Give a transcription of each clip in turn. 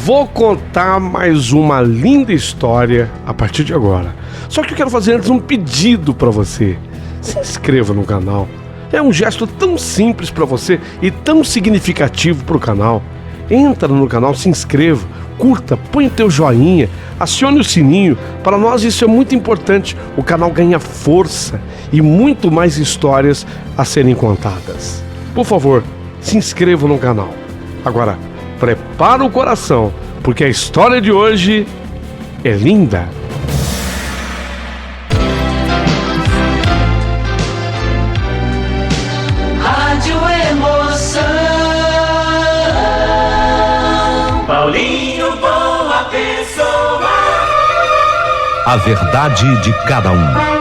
Vou contar mais uma linda história a partir de agora. Só que eu quero fazer antes um pedido para você. Se inscreva no canal. É um gesto tão simples para você e tão significativo para o canal. Entra no canal, se inscreva, curta, põe o teu joinha, acione o sininho. Para nós isso é muito importante. O canal ganha força e muito mais histórias a serem contadas. Por favor, se inscreva no canal. Agora, prepara o coração, porque a história de hoje é linda. Rádio Emoção. Paulinho, boa pessoa. A verdade de cada um.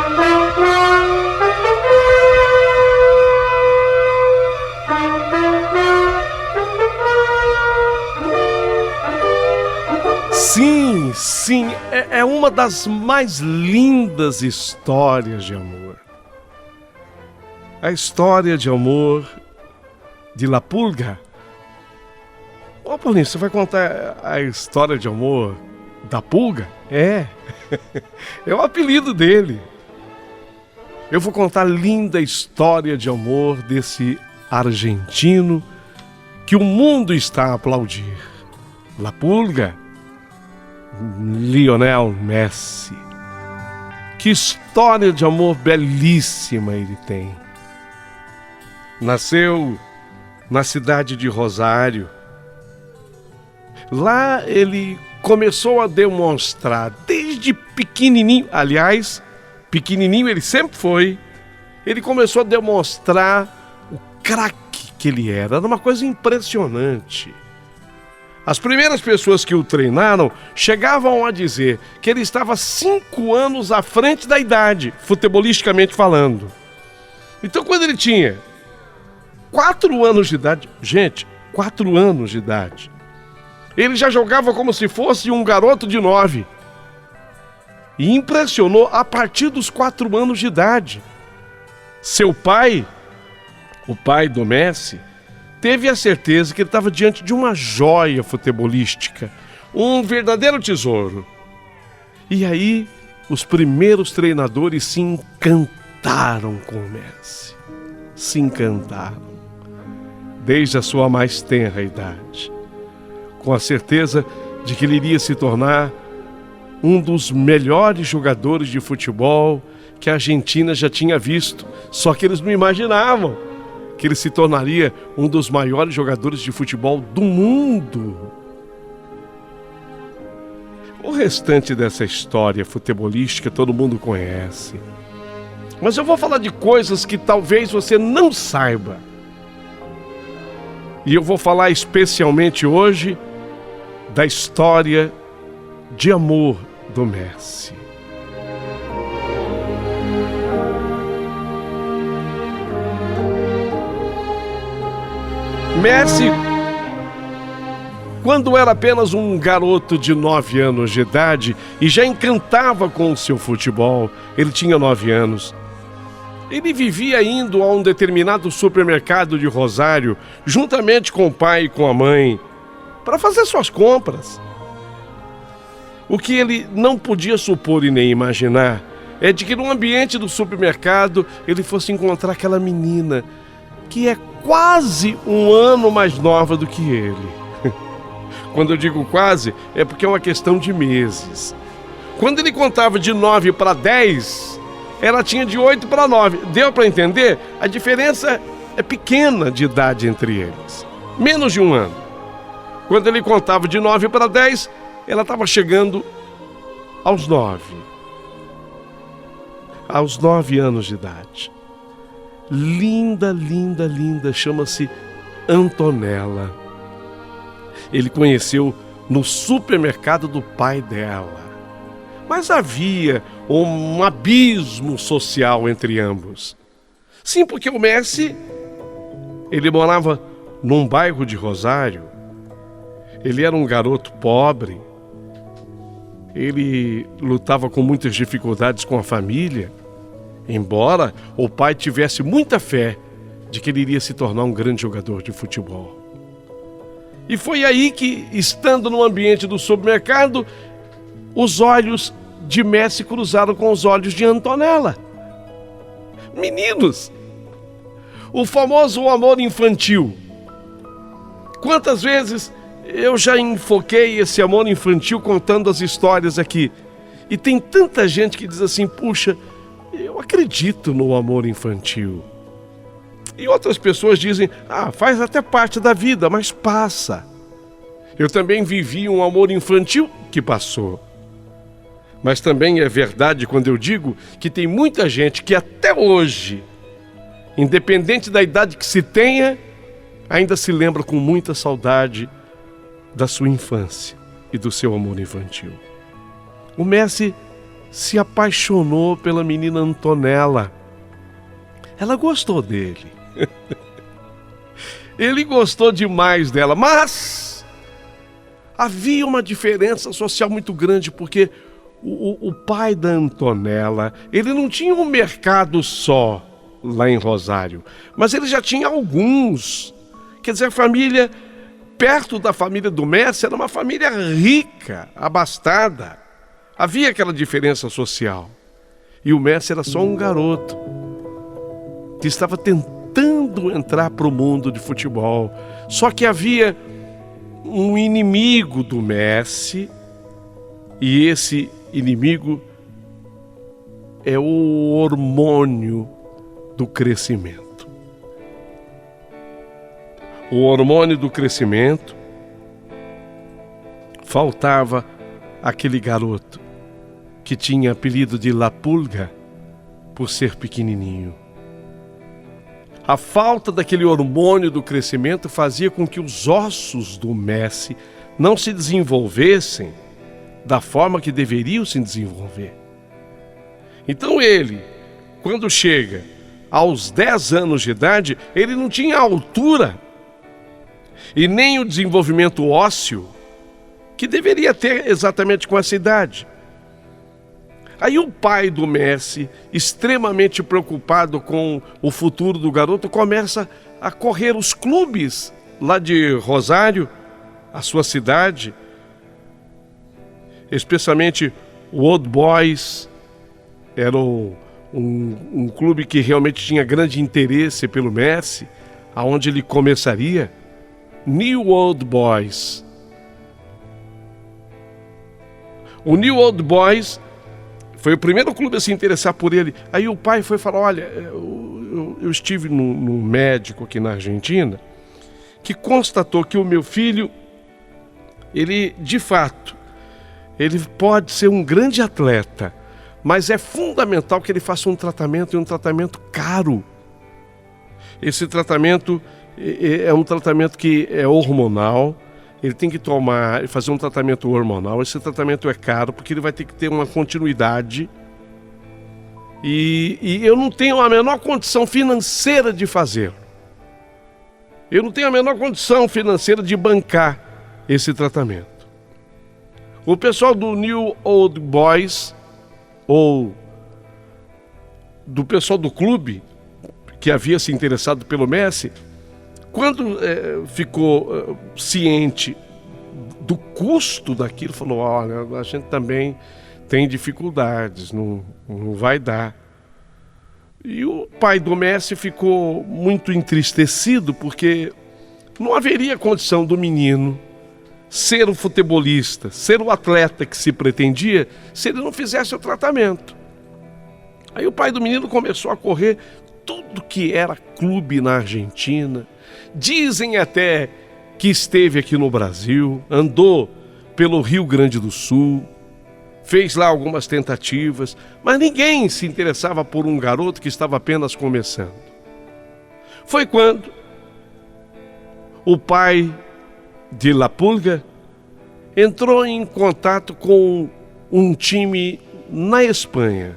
Sim, é uma das mais lindas histórias de amor. A história de amor de La Pulga. Ô, Paulinho, você vai contar a história de amor da Pulga? É o apelido dele. Eu vou contar a linda história de amor desse argentino que o mundo está a aplaudir. La Pulga. Lionel Messi. Que história de amor belíssima ele tem. Nasceu na cidade de Rosário. Lá ele começou a demonstrar desde pequenininho, aliás, pequenininho ele sempre foi, ele começou a demonstrar o craque que ele era. Era uma coisa impressionante. As primeiras pessoas que o treinaram chegavam a dizer que ele estava 5 anos à frente da idade, futebolisticamente falando. Então, quando ele tinha 4 anos de idade, gente, 4 anos de idade, ele já jogava como se fosse um garoto de 9. E impressionou a partir dos 4 anos de idade. Seu pai, o pai do Messi, teve a certeza que ele estava diante de uma joia futebolística, um verdadeiro tesouro. E aí, os primeiros treinadores se encantaram com o Messi. Se encantaram. Desde a sua mais tenra idade. Com a certeza de que ele iria se tornar um dos melhores jogadores de futebol que a Argentina já tinha visto. Só que eles não imaginavam que ele se tornaria um dos maiores jogadores de futebol do mundo. O restante dessa história futebolística todo mundo conhece. Mas eu vou falar de coisas que talvez você não saiba. E eu vou falar especialmente hoje da história de amor do Messi. Messi, quando era apenas um garoto de 9 anos de idade e já encantava com o seu futebol, ele tinha 9 anos. Ele vivia indo a um determinado supermercado de Rosário, juntamente com o pai e com a mãe, para fazer suas compras. O que ele não podia supor e nem imaginar é de que no ambiente do supermercado ele fosse encontrar aquela menina que é quase 1 ano mais nova do que ele. Quando eu digo quase, é porque é uma questão de meses. Quando ele contava de 9 para 10, ela tinha de 8 para 9. Deu para entender? A diferença é pequena de idade entre eles. Menos de 1 ano. Quando ele contava de 9 para 10, ela estava chegando aos 9. Aos 9 anos de idade. Linda, linda, linda, chama-se Antonella. Ele conheceu no supermercado do pai dela. Mas havia um abismo social entre ambos. Sim, porque o Messi, ele morava num bairro de Rosário. Ele era um garoto pobre. Ele lutava com muitas dificuldades com a família. Embora o pai tivesse muita fé de que ele iria se tornar um grande jogador de futebol. E foi aí que, estando no ambiente do supermercado, os olhos de Messi cruzaram com os olhos de Antonella. Meninos, o famoso amor infantil. Quantas vezes eu já enfoquei esse amor infantil contando as histórias aqui. E tem tanta gente que diz assim, puxa, eu acredito no amor infantil. E outras pessoas dizem, faz até parte da vida, mas passa. Eu também vivi um amor infantil que passou. Mas também é verdade quando eu digo que tem muita gente que até hoje, independente da idade que se tenha, ainda se lembra com muita saudade da sua infância e do seu amor infantil. O Messi se apaixonou pela menina Antonella. Ela gostou dele. Ele gostou demais dela, mas havia uma diferença social muito grande, porque o pai da Antonella, ele não tinha um mercado só lá em Rosário, mas ele já tinha alguns. Quer dizer, a família, perto da família do Messi, era uma família rica, abastada. Havia aquela diferença social. E o Messi era só um garoto que estava tentando entrar para o mundo de futebol. Só que havia um inimigo do Messi, e esse inimigo é o hormônio do crescimento. O hormônio do crescimento faltava aquele garoto que tinha apelido de La Pulga por ser pequenininho. A falta daquele hormônio do crescimento fazia com que os ossos do Messi não se desenvolvessem da forma que deveriam se desenvolver. Então ele, quando chega aos 10 anos de idade, ele não tinha a altura e nem o desenvolvimento ósseo que deveria ter exatamente com essa idade. Aí o pai do Messi, extremamente preocupado com o futuro do garoto, começa a correr os clubes lá de Rosário, a sua cidade, especialmente o Old Boys, era um clube que realmente tinha grande interesse pelo Messi, aonde ele começaria, New Old Boys. O New Old Boys foi o primeiro clube a se interessar por ele. Aí o pai foi falar, olha, eu estive num médico aqui na Argentina que constatou que o meu filho, ele, de fato, ele pode ser um grande atleta, mas é fundamental que ele faça um tratamento, e um tratamento caro. Esse tratamento é um tratamento que é hormonal. Ele tem que fazer um tratamento hormonal. Esse tratamento é caro porque ele vai ter que ter uma continuidade. E eu não tenho a menor condição financeira de fazê-lo. Eu não tenho a menor condição financeira de bancar esse tratamento. O pessoal do New Old Boys, ou do pessoal do clube, que havia se interessado pelo Messi, quando ficou ciente do custo daquilo, falou, olha, a gente também tem dificuldades, não vai dar. E o pai do Messi ficou muito entristecido, porque não haveria condição do menino ser o futebolista, ser o atleta que se pretendia, se ele não fizesse o tratamento. Aí o pai do menino começou a correr tudo que era clube na Argentina. Dizem até que esteve aqui no Brasil, andou pelo Rio Grande do Sul, fez lá algumas tentativas, mas ninguém se interessava por um garoto que estava apenas começando. Foi quando o pai de La Pulga entrou em contato com um time na Espanha,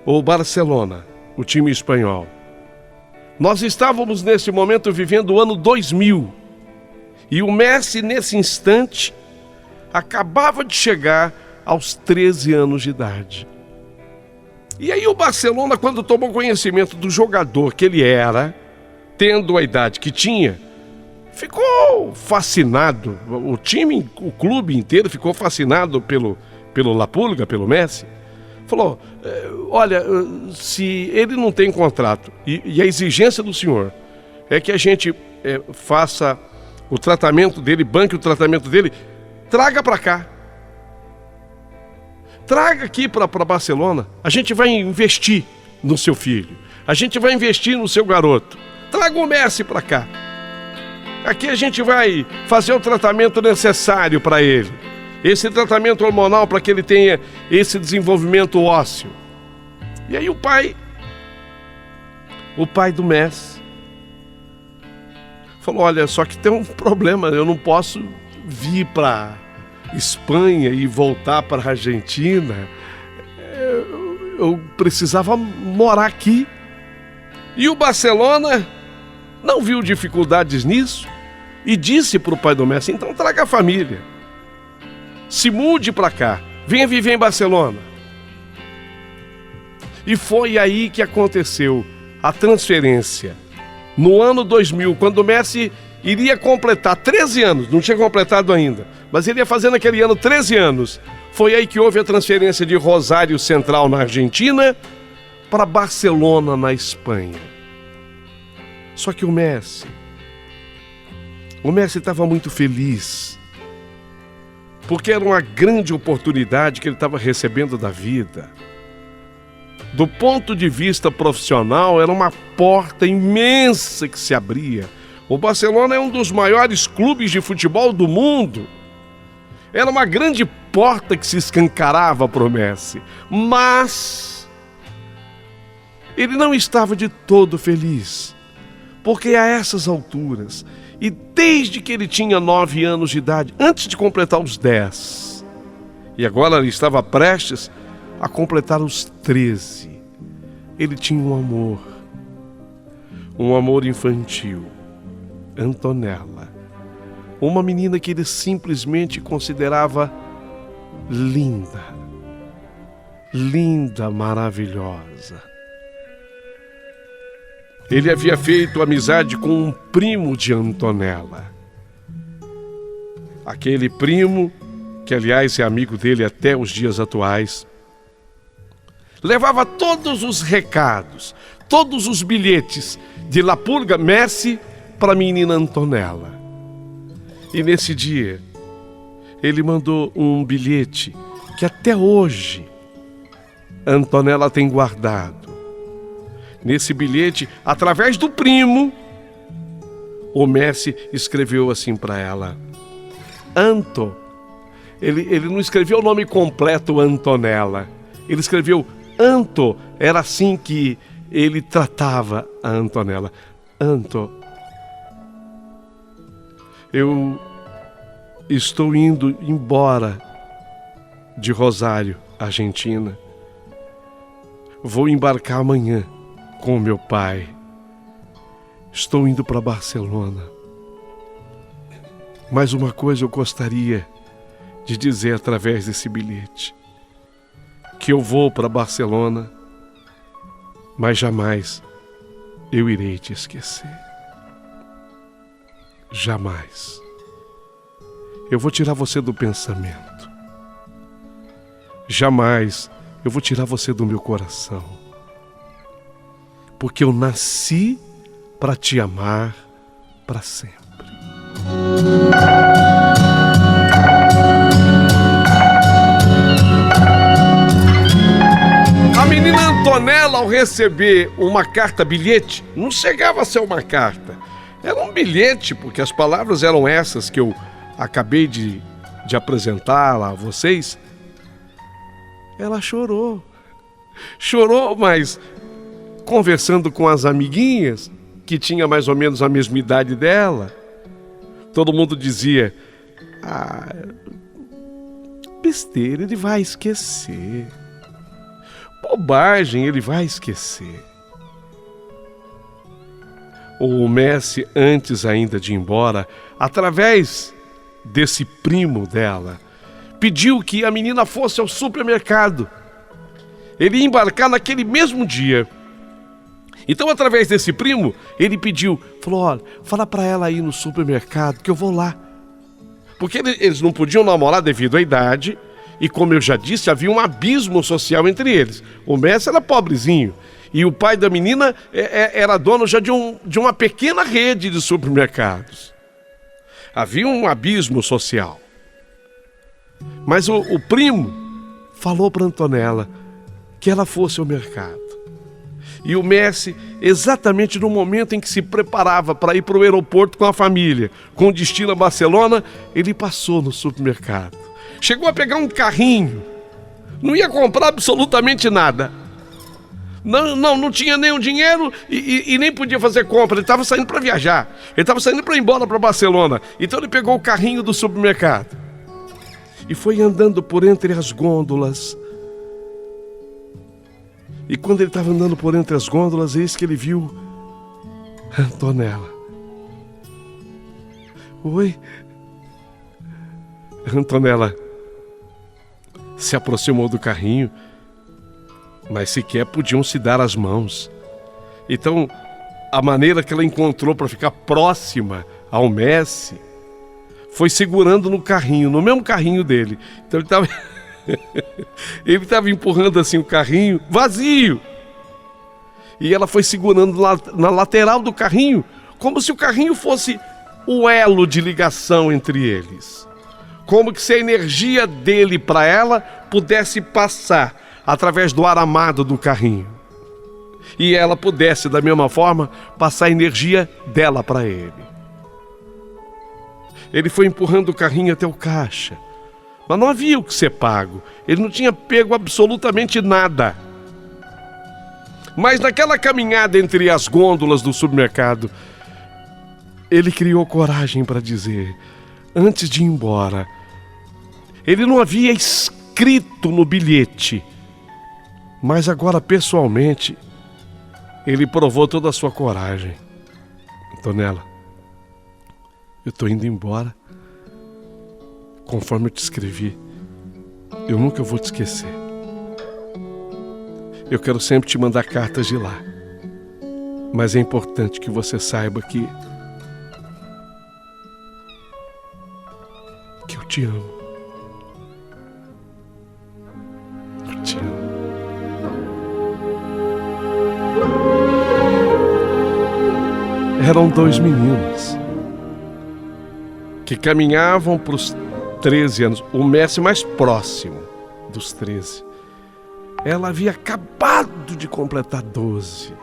o Barcelona, o time espanhol. Nós estávamos nesse momento vivendo o ano 2000 e o Messi, nesse instante, acabava de chegar aos 13 anos de idade. E aí o Barcelona, quando tomou conhecimento do jogador que ele era, tendo a idade que tinha, ficou fascinado, o clube inteiro ficou fascinado pelo La Pulga, pelo Messi. Falou, olha, se ele não tem contrato e a exigência do senhor é que a gente faça o tratamento dele, banque o tratamento dele, traga para cá. Traga aqui para Barcelona, a gente vai investir no seu filho, a gente vai investir no seu garoto. Traga o Messi para cá. Aqui a gente vai fazer o tratamento necessário para ele. Esse tratamento hormonal para que ele tenha esse desenvolvimento ósseo. E aí o pai do Messi falou, olha, só que tem um problema, eu não posso vir para Espanha e voltar para a Argentina. Eu precisava morar aqui. E o Barcelona não viu dificuldades nisso e disse para o pai do Messi, então traga a família. Se mude para cá, venha viver em Barcelona. E foi aí que aconteceu a transferência. No ano 2000, quando o Messi iria completar 13 anos, não tinha completado ainda, mas ele ia fazer naquele ano 13 anos. Foi aí que houve a transferência de Rosário Central, na Argentina, para Barcelona, na Espanha. Só que o Messi estava muito feliz, porque era uma grande oportunidade que ele estava recebendo da vida. Do ponto de vista profissional, era uma porta imensa que se abria. O Barcelona é um dos maiores clubes de futebol do mundo. Era uma grande porta que se escancarava para o Messi. Mas ele não estava de todo feliz, porque a essas alturas, e desde que ele tinha 9 anos de idade, antes de completar os 10, e agora ele estava prestes a completar os 13, ele tinha um amor infantil, Antonella, uma menina que ele simplesmente considerava linda, maravilhosa. Ele havia feito amizade com um primo de Antonella. Aquele primo, que aliás é amigo dele até os dias atuais, levava todos os recados, todos os bilhetes de La Pulga Messi para a menina Antonella. E nesse dia, ele mandou um bilhete que até hoje Antonella tem guardado. Nesse bilhete, através do primo, o Messi escreveu assim para ela, Anto. Ele não escreveu o nome completo Antonella, ele escreveu Anto. Era assim que ele tratava a Antonella. Anto, eu estou indo embora de Rosário, Argentina. Vou embarcar amanhã com meu pai. Estou indo para Barcelona. Mas uma coisa eu gostaria de dizer através desse bilhete, que eu vou para Barcelona, mas jamais eu irei te esquecer. Jamais. Eu vou tirar você do pensamento. Jamais eu vou tirar você do meu coração. Porque eu nasci para te amar para sempre. A menina Antonella, ao receber uma carta-bilhete, não chegava a ser uma carta. Era um bilhete, porque as palavras eram essas que eu acabei de apresentar a vocês. Ela chorou. Chorou, mas conversando com as amiguinhas, que tinha mais ou menos a mesma idade dela, todo mundo dizia, besteira, ele vai esquecer. Bobagem, ele vai esquecer. O Messi, antes ainda de ir embora, através desse primo dela, pediu que a menina fosse ao supermercado. Ele ia embarcar naquele mesmo dia. Então, através desse primo, ele pediu, falou, olha, fala para ela aí no supermercado que eu vou lá. Porque eles não podiam namorar devido à idade, e como eu já disse, havia um abismo social entre eles. O Messi era pobrezinho, e o pai da menina era dono já de uma pequena rede de supermercados. Havia um abismo social. Mas o primo falou para Antonella que ela fosse ao mercado. E o Messi, exatamente no momento em que se preparava para ir para o aeroporto com a família, com destino a Barcelona, ele passou no supermercado. Chegou a pegar um carrinho, não ia comprar absolutamente nada. Não tinha nenhum dinheiro e nem podia fazer compra, ele estava saindo para viajar, ele estava saindo para ir embora para Barcelona. Então ele pegou o carrinho do supermercado e foi andando por entre as gôndolas. E quando ele estava andando por entre as gôndolas, eis que ele viu Antonella. Oi? Antonella se aproximou do carrinho, mas sequer podiam se dar as mãos. Então, a maneira que ela encontrou para ficar próxima ao Messi foi segurando no carrinho, no mesmo carrinho dele. Então ele estava empurrando assim o carrinho vazio. E ela foi segurando na lateral do carrinho, como se o carrinho fosse o elo de ligação entre eles. Como que se a energia dele para ela pudesse passar através do aramado do carrinho. E ela pudesse, da mesma forma, passar a energia dela para ele. Ele foi empurrando o carrinho até o caixa. Mas não havia o que ser pago. Ele não tinha pego absolutamente nada. Mas naquela caminhada entre as gôndolas do supermercado, ele criou coragem para dizer, antes de ir embora, ele não havia escrito no bilhete, mas agora pessoalmente, ele provou toda a sua coragem. Antonella, eu estou indo embora. Conforme eu te escrevi, eu nunca vou te esquecer. Eu quero sempre te mandar cartas de lá. Mas é importante que você saiba que eu te amo. Eu te amo. Eram dois meninos que caminhavam para os 13 anos, o Messi mais próximo dos 13. Ela havia acabado de completar 12.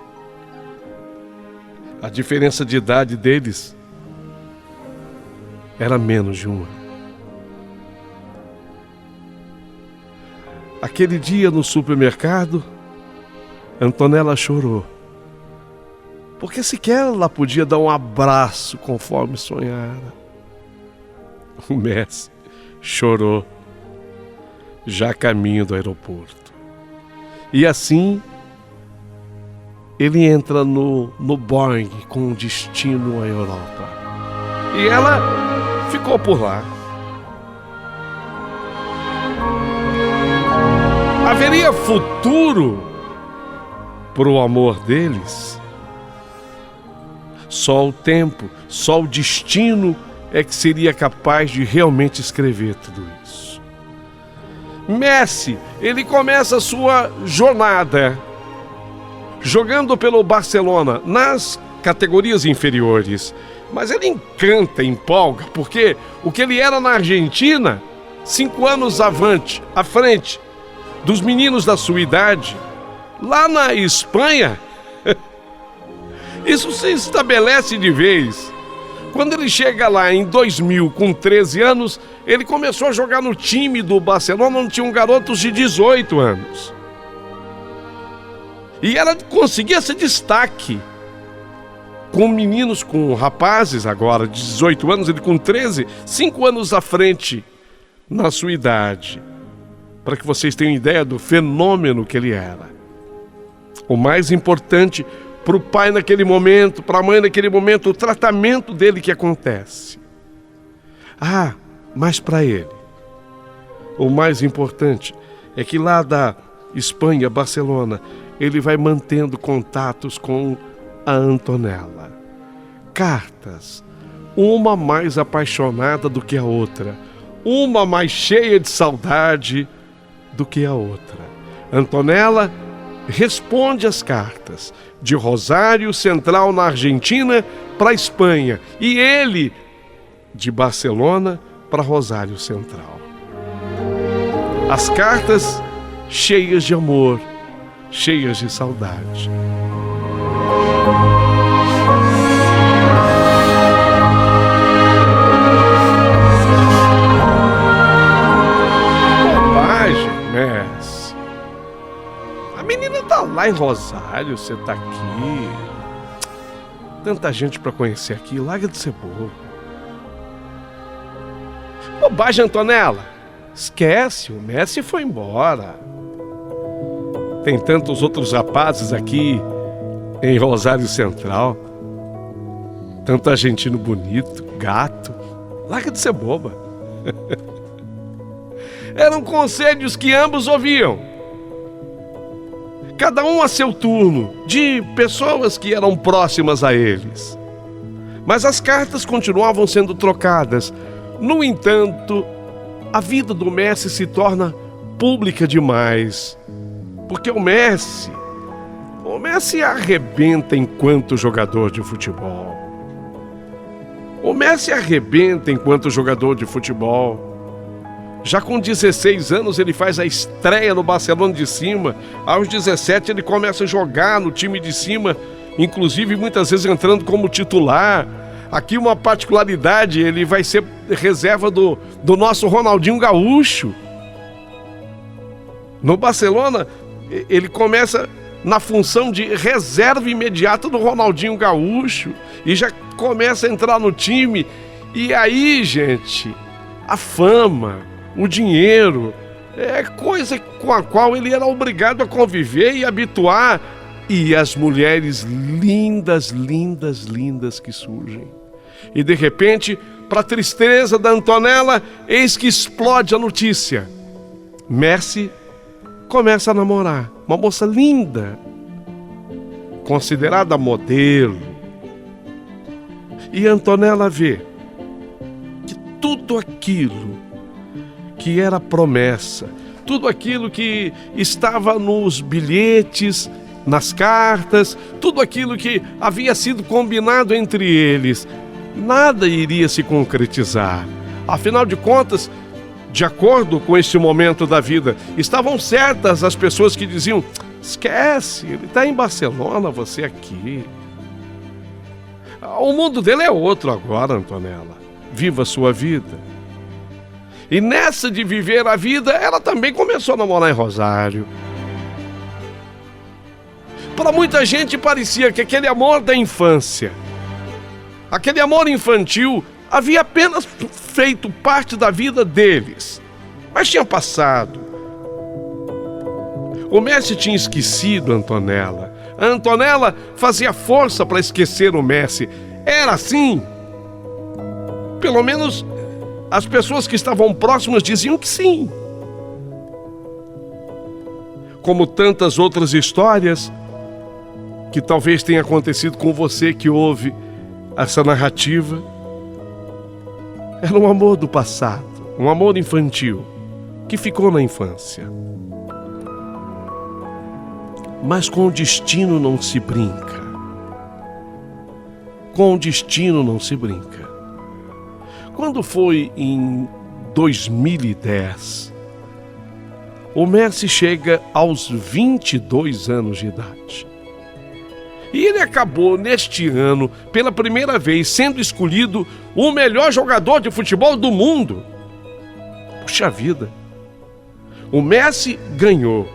A diferença de idade deles era menos de um ano. Aquele dia no supermercado, Antonella chorou, porque sequer ela podia dar um abraço conforme sonhara. O Messi chorou, já a caminho do aeroporto. E assim, ele entra no Boeing com destino à Europa. E ela ficou por lá. Haveria futuro para o amor deles? Só o tempo, só o destino é que seria capaz de realmente escrever tudo isso. Messi, ele começa a sua jornada jogando pelo Barcelona nas categorias inferiores, mas ele encanta, empolga, porque o que ele era na Argentina, 5 anos à frente dos meninos da sua idade, lá na Espanha, isso se estabelece de vez. Quando ele chega lá em 2000, com 13 anos, ele começou a jogar no time do Barcelona, onde tinham garotos de 18 anos. E ela conseguia esse destaque com meninos, com rapazes agora de 18 anos, ele com 13, 5 anos à frente na sua idade. Para que vocês tenham ideia do fenômeno que ele era. O mais importante para o pai naquele momento, para a mãe naquele momento, o tratamento dele que acontece. Mas para ele, o mais importante é que lá da Espanha, Barcelona, ele vai mantendo contatos com a Antonella. Cartas, uma mais apaixonada do que a outra, uma mais cheia de saudade do que a outra. Antonella responde às cartas de Rosário Central, na Argentina, para a Espanha, e ele de Barcelona para Rosário Central. As cartas cheias de amor, cheias de saudade. Bobagem, Messi. A menina tá lá em Rosário, você tá aqui. Tanta gente pra conhecer aqui, larga de ser bobo. Bobagem, Antonella. Esquece, o Messi foi embora. Tem tantos outros rapazes aqui em Rosário Central. Tanto argentino bonito, gato. Larga de ser boba. Eram conselhos que ambos ouviam. Cada um a seu turno, de pessoas que eram próximas a eles. Mas as cartas continuavam sendo trocadas. No entanto, a vida do Messi se torna pública demais. Porque o Messi arrebenta enquanto jogador de futebol. O Messi arrebenta enquanto jogador de futebol. Já com 16 anos ele faz a estreia no Barcelona de cima. Aos 17 ele começa a jogar no time de cima, inclusive muitas vezes entrando como titular. Aqui uma particularidade, ele vai ser reserva do nosso Ronaldinho Gaúcho. No Barcelona, ele começa na função de reserva imediata do Ronaldinho Gaúcho e já começa a entrar no time. E aí, gente, a fama, o dinheiro, é coisa com a qual ele era obrigado a conviver e habituar. E as mulheres lindas, lindas, lindas que surgem. E de repente, para a tristeza da Antonella, eis que explode a notícia. Messi começa a namorar uma moça linda, considerada modelo. E Antonella vê que tudo aquilo que era promessa, tudo aquilo que estava nos bilhetes, nas cartas, tudo aquilo que havia sido combinado entre eles, nada iria se concretizar. Afinal de contas, de acordo com este momento da vida, estavam certas as pessoas que diziam: esquece, ele está em Barcelona, você aqui. O mundo dele é outro agora, Antonella. Viva a sua vida. E nessa de viver a vida, ela também começou a namorar em Rosário. Para muita gente parecia que aquele amor da infância, aquele amor infantil, havia apenas feito parte da vida deles. Mas tinha passado. O Messi tinha esquecido a Antonella. A Antonella fazia força para esquecer o Messi. Era assim. Pelo menos as pessoas que estavam próximas diziam que sim. Como tantas outras histórias que talvez tenha acontecido com você que ouve essa narrativa. Era um amor do passado, um amor infantil, que ficou na infância. Mas com o destino não se brinca. Com o destino não se brinca. Quando foi em 2010, o Messi chega aos 22 anos de idade. E ele acabou, neste ano, pela primeira vez, sendo escolhido o melhor jogador de futebol do mundo. Puxa vida! O Messi ganhou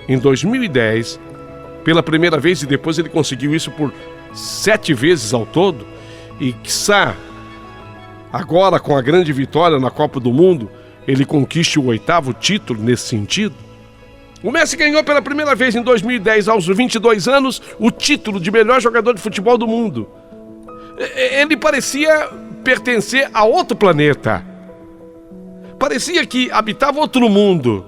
em 2010, pela primeira vez, e depois ele conseguiu isso por 7 vezes ao todo. E, quiçá, agora com a grande vitória na Copa do Mundo, ele conquiste o 8º título nesse sentido. O Messi ganhou pela primeira vez em 2010, aos 22 anos, o título de melhor jogador de futebol do mundo. Ele parecia pertencer a outro planeta. Parecia que habitava outro mundo.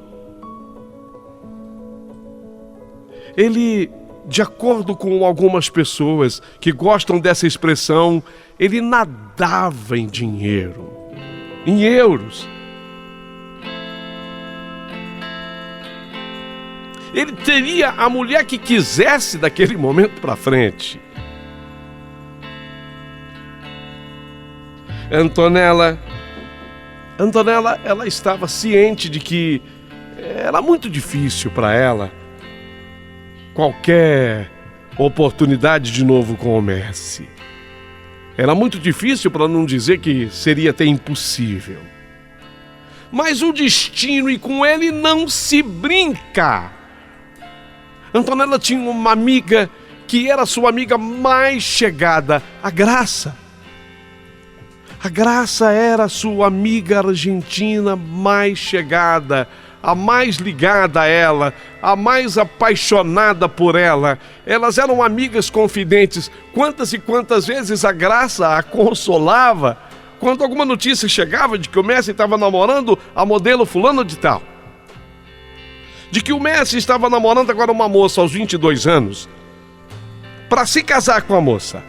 Ele, de acordo com algumas pessoas que gostam dessa expressão, ele nadava em dinheiro, em euros. Ele teria a mulher que quisesse daquele momento para frente. Antonella, ela estava ciente de que era muito difícil para ela qualquer oportunidade de novo com o Messi. Era muito difícil, para não dizer que seria até impossível. Mas o destino, e com ele não se brinca. Antonella tinha uma amiga que era sua amiga mais chegada, a Graça. A Graça era sua amiga argentina mais chegada, a mais ligada a ela, a mais apaixonada por ela. Elas eram amigas confidentes. Quantas e quantas vezes a Graça a consolava quando alguma notícia chegava de que o Messi estava namorando a modelo fulano de tal. De que o Messi estava namorando agora uma moça aos 22 anos para se casar com a moça.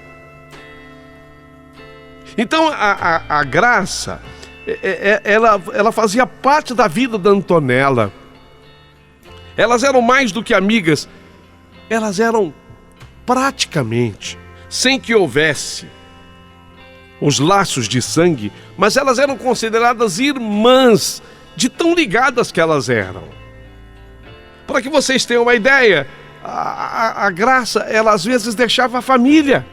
Então a Graça, ela fazia parte da vida da Antonella. Elas eram mais do que amigas, elas eram praticamente, sem que houvesse os laços de sangue, mas elas eram consideradas irmãs, de tão ligadas que elas eram. Para que vocês tenham uma ideia, a Graça, ela às vezes deixava a família.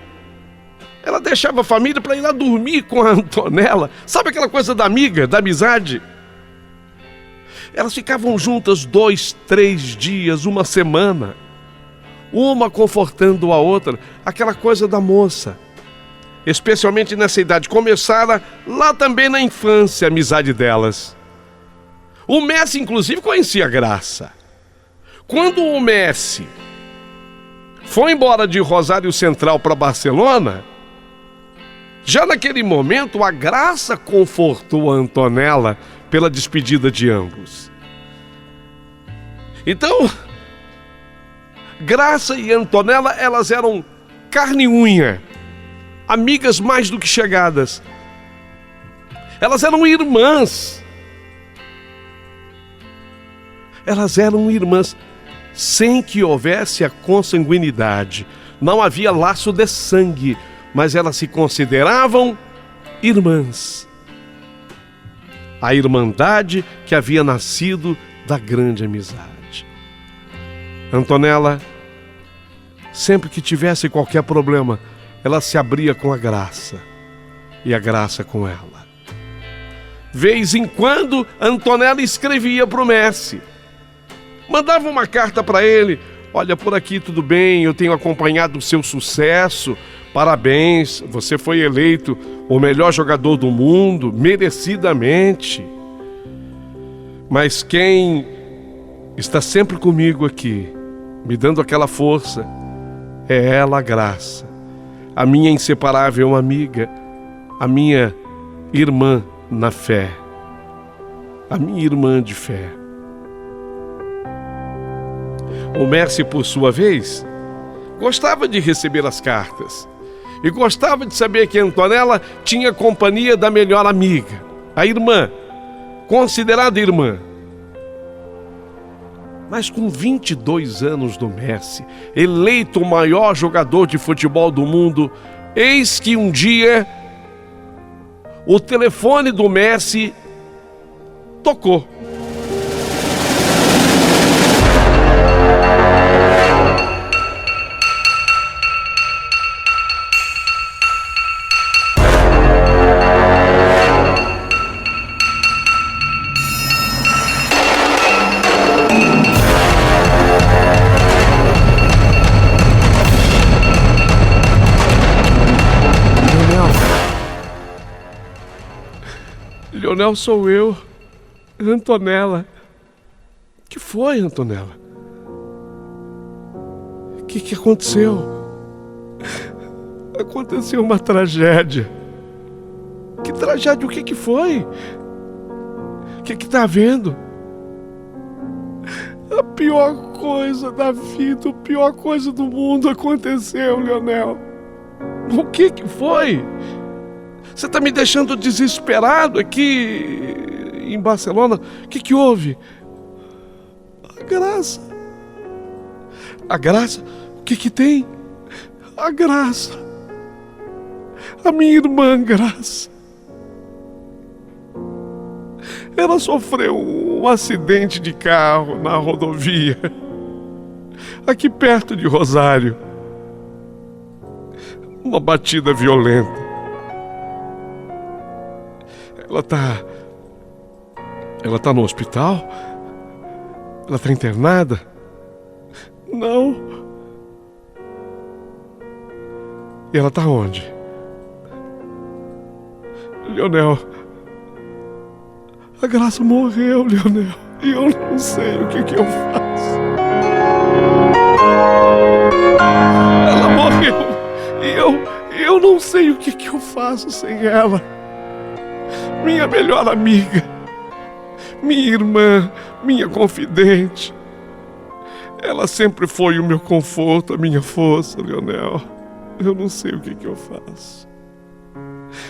Ela deixava a família para ir lá dormir com a Antonella. Sabe aquela coisa da amiga, da amizade? Elas ficavam juntas 2, 3 dias, uma semana. Uma confortando a outra. Aquela coisa da moça. Especialmente nessa idade. Começara lá também na infância a amizade delas. O Messi, inclusive, conhecia a Graça. Quando o Messi foi embora de Rosário Central para Barcelona, já naquele momento a Graça confortou a Antonella pela despedida de ambos. Então, Graça e Antonella, elas eram carne e unha, amigas mais do que chegadas. Elas eram irmãs. Elas eram irmãs, sem que houvesse a consanguinidade. Não havia laço de sangue, mas elas se consideravam irmãs. A irmandade que havia nascido da grande amizade. Antonella, sempre que tivesse qualquer problema, ela se abria com a Graça, e a Graça com ela. Vez em quando, Antonella escrevia para o Messi. Mandava uma carta para ele: olha, por aqui tudo bem, eu tenho acompanhado o seu sucesso, parabéns, você foi eleito o melhor jogador do mundo, merecidamente. Mas quem está sempre comigo aqui, me dando aquela força, é ela, a Graça, a minha inseparável amiga, a minha irmã na fé, a minha irmã de fé. O Messi, por sua vez, gostava de receber as cartas e gostava de saber que Antonella tinha companhia da melhor amiga, a irmã, considerada irmã. Mas com 22 anos do Messi, eleito o maior jogador de futebol do mundo, eis que um dia o telefone do Messi tocou. Leonel, sou eu, Antonella. Que foi, Antonella? O que aconteceu? Aconteceu uma tragédia. Que tragédia? O que foi? O que está havendo? A pior coisa da vida, a pior coisa do mundo aconteceu, Leonel. O que foi? Você está me deixando desesperado aqui em Barcelona. O que houve? A Graça. A Graça? O que tem? A Graça. A minha irmã Graça. Ela sofreu um acidente de carro na rodovia, aqui perto de Rosário. Uma batida violenta. Ela tá no hospital? Ela tá internada? Não. E ela tá onde? Leonel, a Graça morreu, Leonel, e eu não sei o que eu faço. Ela morreu, e eu não sei o que eu faço sem ela. Minha melhor amiga, minha irmã, minha confidente. Ela sempre foi o meu conforto, a minha força, Leonel. Eu não sei o que eu faço.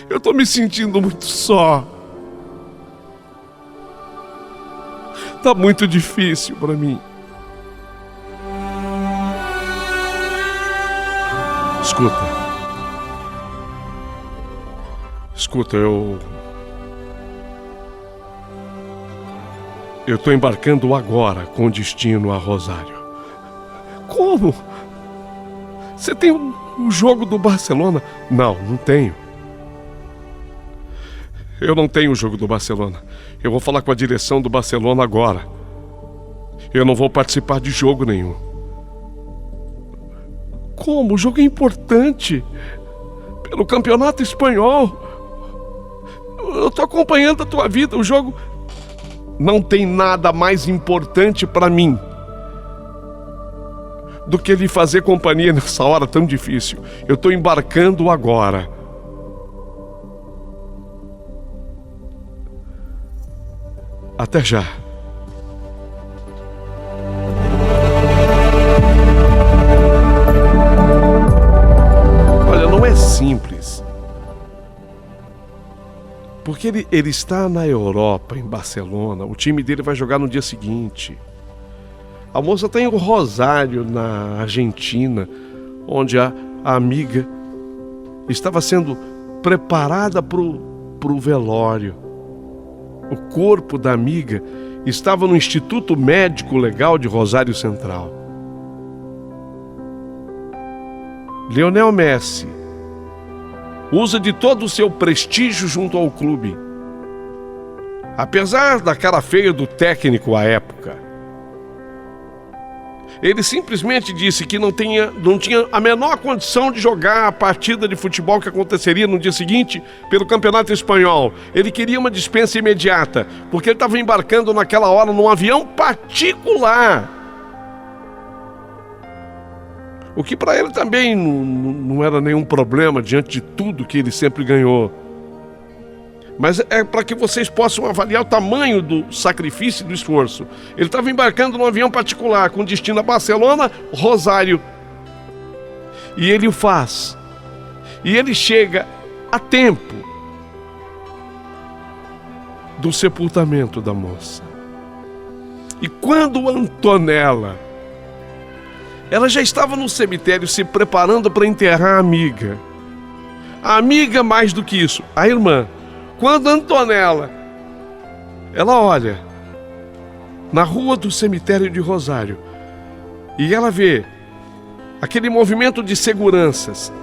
Eu tô me sentindo muito só. Tá muito difícil para mim. Escuta, eu tô embarcando agora com destino a Rosário. Como? Você tem um jogo do Barcelona? Não tenho. Eu não tenho o jogo do Barcelona. Eu vou falar com a direção do Barcelona agora. Eu não vou participar de jogo nenhum. Como? O jogo é importante. Pelo campeonato espanhol. Eu tô acompanhando a tua vida. O jogo... Não tem nada mais importante para mim do que lhe fazer companhia nessa hora tão difícil. Eu tô embarcando agora. Até já. Olha, não é simples. Porque ele está na Europa, em Barcelona. O time dele vai jogar no dia seguinte. A moça tem o Rosário, na Argentina, onde a amiga estava sendo preparada para o velório. O corpo da amiga estava no Instituto Médico Legal de Rosário Central. Lionel Messi usa de todo o seu prestígio junto ao clube. Apesar da cara feia do técnico à época, ele simplesmente disse que não tinha a menor condição de jogar a partida de futebol que aconteceria no dia seguinte pelo Campeonato Espanhol. Ele queria uma dispensa imediata, porque ele estava embarcando naquela hora num avião particular. O que para ele também não era nenhum problema diante de tudo que ele sempre ganhou. Mas é para que vocês possam avaliar o tamanho do sacrifício e do esforço. Ele estava embarcando num avião particular com destino a Barcelona, Rosário. E ele o faz. E ele chega a tempo do sepultamento da moça. E quando Antonella, ela já estava no cemitério se preparando para enterrar a amiga. A amiga, mais do que isso, a irmã. Quando Antonella, ela olha na rua do cemitério de Rosário e ela vê aquele movimento de seguranças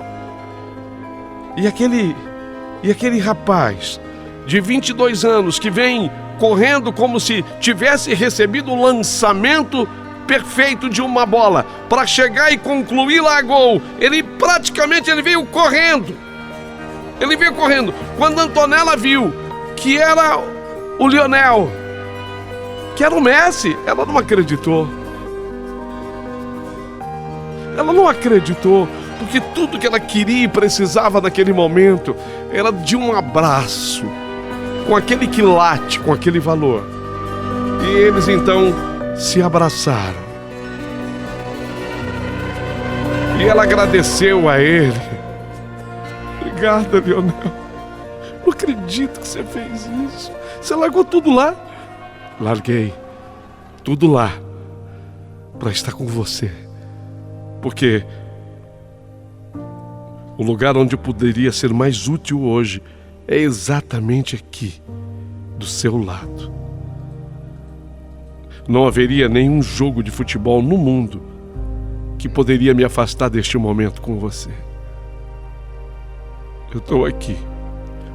e aquele rapaz de 22 anos que vem correndo como se tivesse recebido o lançamento perfeito de uma bola para chegar e concluir lá a gol. Ele veio correndo. Ele veio correndo. Quando Antonella viu que era o Lionel, que era o Messi, ela não acreditou. Ela não acreditou, porque tudo que ela queria e precisava naquele momento era de um abraço, com aquele quilate, com aquele valor. E eles então se abraçaram. E ela agradeceu a ele. Obrigada, Lionel. Não acredito que você fez isso. Você largou tudo lá? Larguei tudo lá para estar com você. Porque o lugar onde eu poderia ser mais útil hoje é exatamente aqui, do seu lado. Não haveria nenhum jogo de futebol no mundo que poderia me afastar deste momento com você. Eu estou aqui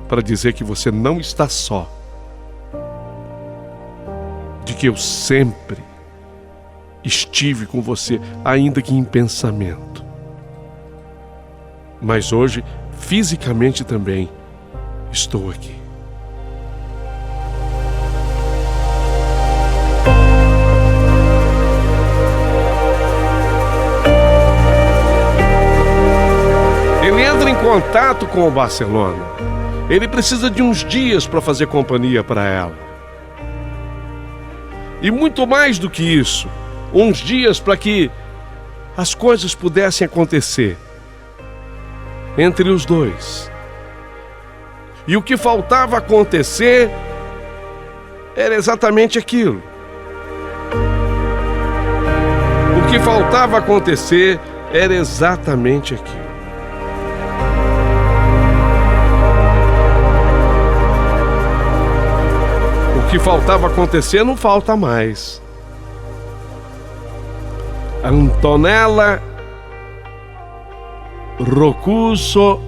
para dizer que você não está só. De que eu sempre estive com você, ainda que em pensamento. Mas hoje, fisicamente também, estou aqui. Ele entra em contato com o Barcelona. Ele precisa de uns dias para fazer companhia para ela. E muito mais do que isso, uns dias para que as coisas pudessem acontecer entre os dois. E o que faltava acontecer era exatamente aquilo. O que faltava acontecer era exatamente aquilo. O que faltava acontecer não falta mais. Antonella Roccuzzo,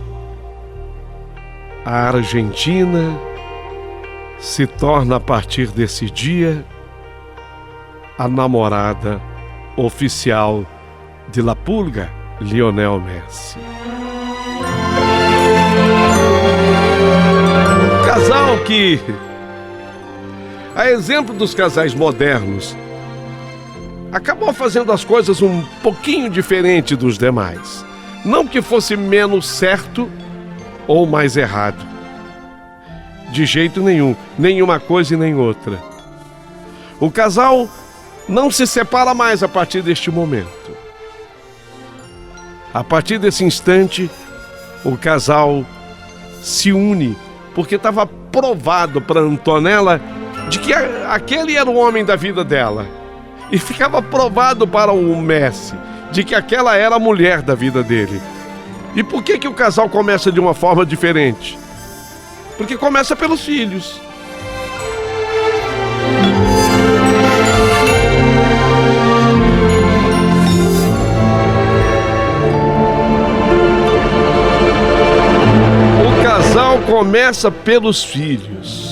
a Argentina, se torna a partir desse dia a namorada oficial de La Pulga, Lionel Messi. Um casal que, a exemplo dos casais modernos, acabou fazendo as coisas um pouquinho diferente dos demais. Não que fosse menos certo ou mais errado. De jeito nenhum, nenhuma coisa e nem outra. O casal não se separa mais a partir deste momento. A partir desse instante, o casal se une, porque estava provado para Antonella de que aquele era o homem da vida dela. E ficava provado para o Messi de que aquela era a mulher da vida dele. E por que o casal começa de uma forma diferente? Porque começa pelos filhos. O casal começa pelos filhos.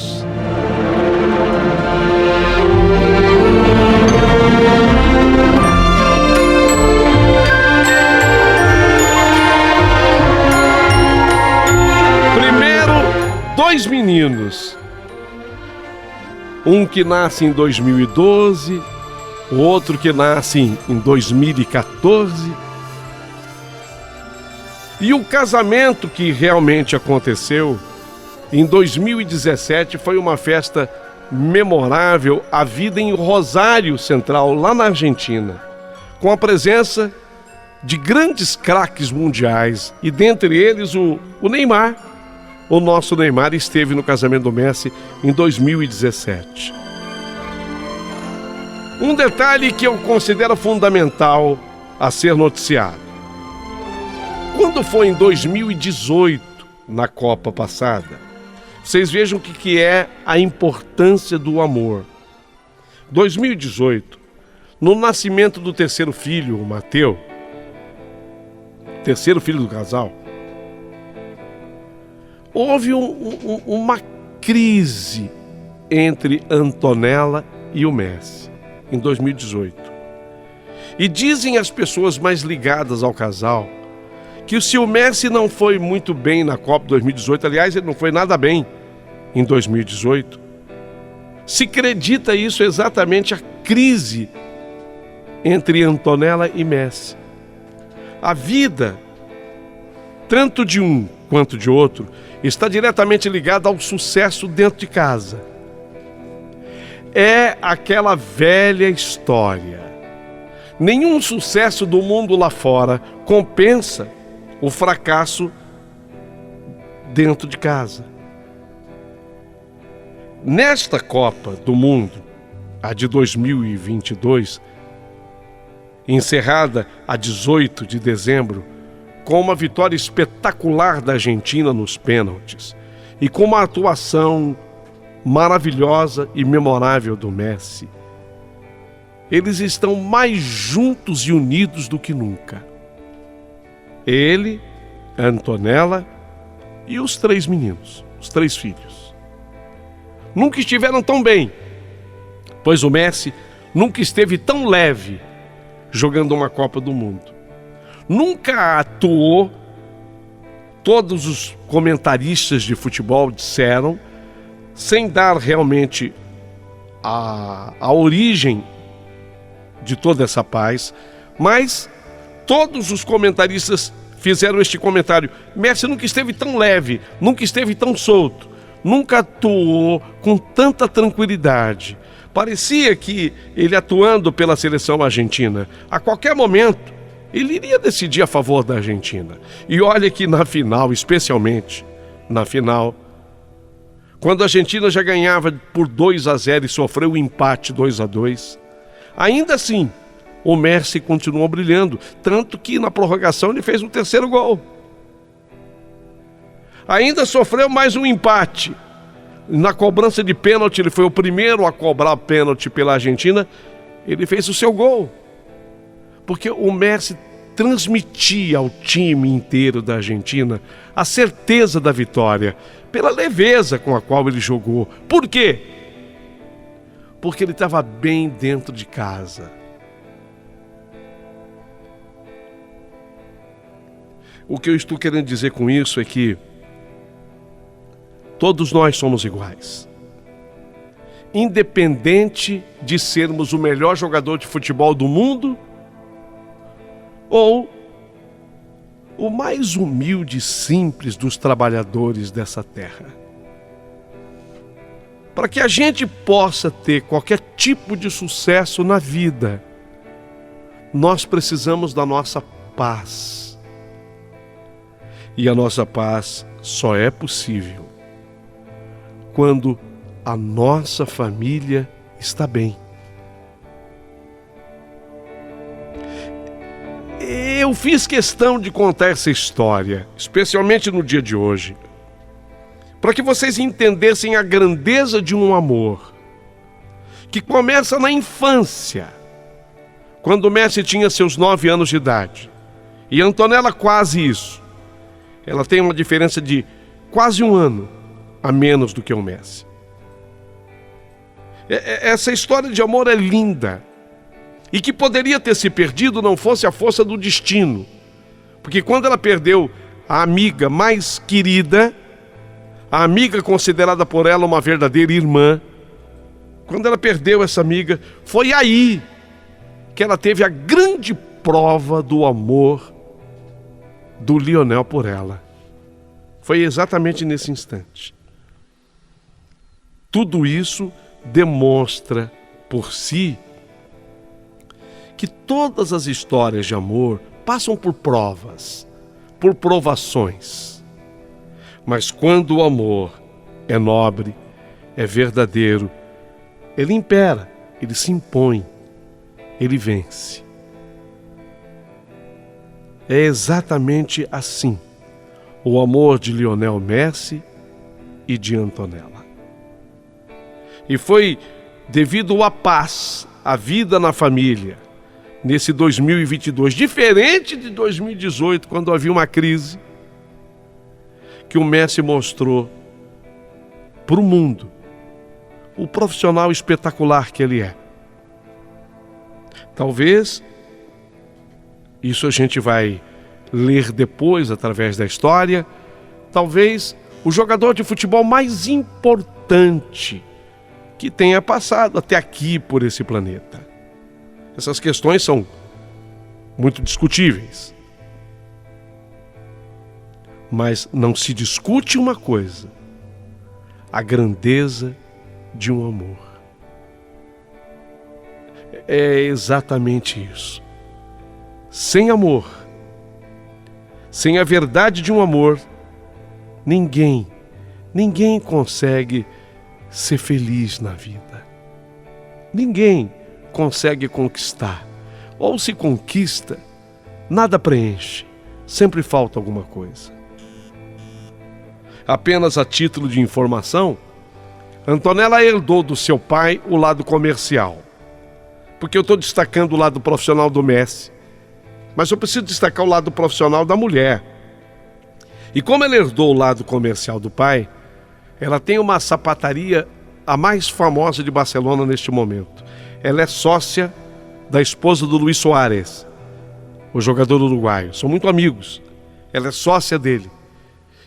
Dois meninos, um que nasce em 2012, o outro que nasce em 2014. E o casamento que realmente aconteceu em 2017 foi uma festa memorável, a vida em Rosário Central, lá na Argentina, com a presença de grandes craques mundiais, e dentre eles o Neymar. O nosso Neymar esteve no casamento do Messi em 2017. Um detalhe que eu considero fundamental a ser noticiado. Quando foi em 2018, na Copa passada, vocês vejam o que é a importância do amor. 2018, no nascimento do terceiro filho, o Mateu, terceiro filho do casal, houve uma crise entre Antonella e o Messi, em 2018. E dizem as pessoas mais ligadas ao casal que se o Messi não foi muito bem na Copa 2018, aliás, ele não foi nada bem em 2018, se acredita isso exatamente a crise entre Antonella e Messi. A vida, tanto de um quanto de outro, está diretamente ligada ao sucesso dentro de casa. É aquela velha história. Nenhum sucesso do mundo lá fora compensa o fracasso dentro de casa. Nesta Copa do Mundo, a de 2022, encerrada a 18 de dezembro, com uma vitória espetacular da Argentina nos pênaltis e com uma atuação maravilhosa e memorável do Messi, eles estão mais juntos e unidos do que nunca. Ele, a Antonella e os 3 meninos, os 3 filhos. Nunca estiveram tão bem, pois o Messi nunca esteve tão leve jogando uma Copa do Mundo. Nunca atuou, todos os comentaristas de futebol disseram, sem dar realmente a origem de toda essa paz, mas todos os comentaristas fizeram este comentário: Messi nunca esteve tão leve, nunca esteve tão solto, nunca atuou com tanta tranquilidade. Parecia que ele, atuando pela seleção argentina, a qualquer momento ele iria decidir a favor da Argentina. E olha que na final, especialmente na final, quando a Argentina já ganhava por 2-0 e sofreu um empate 2-2, ainda assim, o Messi continuou brilhando, tanto que na prorrogação ele fez o 3º gol. Ainda sofreu mais um empate. Na cobrança de pênalti, ele foi o primeiro a cobrar pênalti pela Argentina, ele fez o seu gol. Porque o Messi transmitia ao time inteiro da Argentina a certeza da vitória, pela leveza com a qual ele jogou. Por quê? Porque ele estava bem dentro de casa. O que eu estou querendo dizer com isso é que todos nós somos iguais. Independente de sermos o melhor jogador de futebol do mundo ou o mais humilde e simples dos trabalhadores dessa terra. Para que a gente possa ter qualquer tipo de sucesso na vida, nós precisamos da nossa paz. E a nossa paz só é possível quando a nossa família está bem. Eu fiz questão de contar essa história, especialmente no dia de hoje, para que vocês entendessem a grandeza de um amor que começa na infância, quando o Messi tinha seus 9 anos de idade, e a Antonella quase isso. Ela tem uma diferença de quase 1 ano a menos do que o Messi. Essa história de amor é linda e que poderia ter se perdido não fosse a força do destino, porque quando ela perdeu a amiga mais querida, a amiga considerada por ela uma verdadeira irmã, quando ela perdeu essa amiga, foi aí que ela teve a grande prova do amor do Lionel por ela. Foi exatamente nesse instante. Tudo isso demonstra por si que todas as histórias de amor passam por provas, por provações. Mas quando o amor é nobre, é verdadeiro, ele impera, ele se impõe, ele vence. É exatamente assim o amor de Lionel Messi e de Antonella. E foi devido à paz, à vida na família, nesse 2022, diferente de 2018, quando havia uma crise, que o Messi mostrou para o mundo o profissional espetacular que ele é. Talvez isso a gente vai ler depois através da história. Talvez o jogador de futebol mais importante que tenha passado até aqui por esse planeta. Essas questões são muito discutíveis. Mas não se discute uma coisa: a grandeza de um amor. é exatamente isso. Sem amor, sem a verdade de um amor, ninguém consegue ser feliz na vida. Ninguém consegue conquistar. Ou se conquista, nada preenche, sempre falta alguma coisa. Apenas a título de informação, Antonella herdou do seu pai o lado comercial. Porque eu estou destacando o lado profissional do Messi, mas eu preciso destacar o lado profissional da mulher. E como ela herdou o lado comercial do pai, ela tem uma sapataria a mais famosa de Barcelona neste momento. Ela é sócia da esposa do Luis Suárez, o jogador uruguaio. São muito amigos. Ela é sócia dele.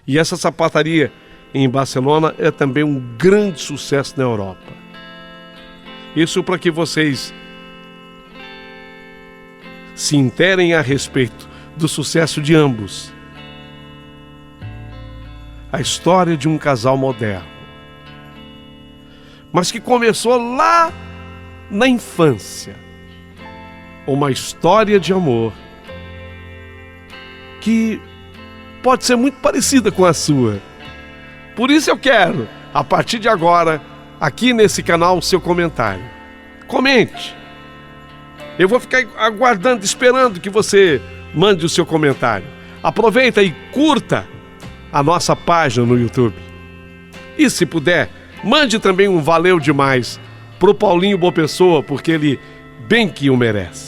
E essa sapataria em Barcelona é também um grande sucesso na Europa. Isso para que vocês se interem a respeito do sucesso de ambos. A história de um casal moderno, mas que começou lá na infância. Uma história de amor que pode ser muito parecida com a sua. Por isso eu quero, a partir de agora, aqui nesse canal, o seu comentário. Comente. Eu vou ficar aguardando, esperando que você mande o seu comentário. Aproveita e curta a nossa página no YouTube. E se puder, mande também um valeu demais pro Paulinho Boa Pessoa, porque ele bem que o merece.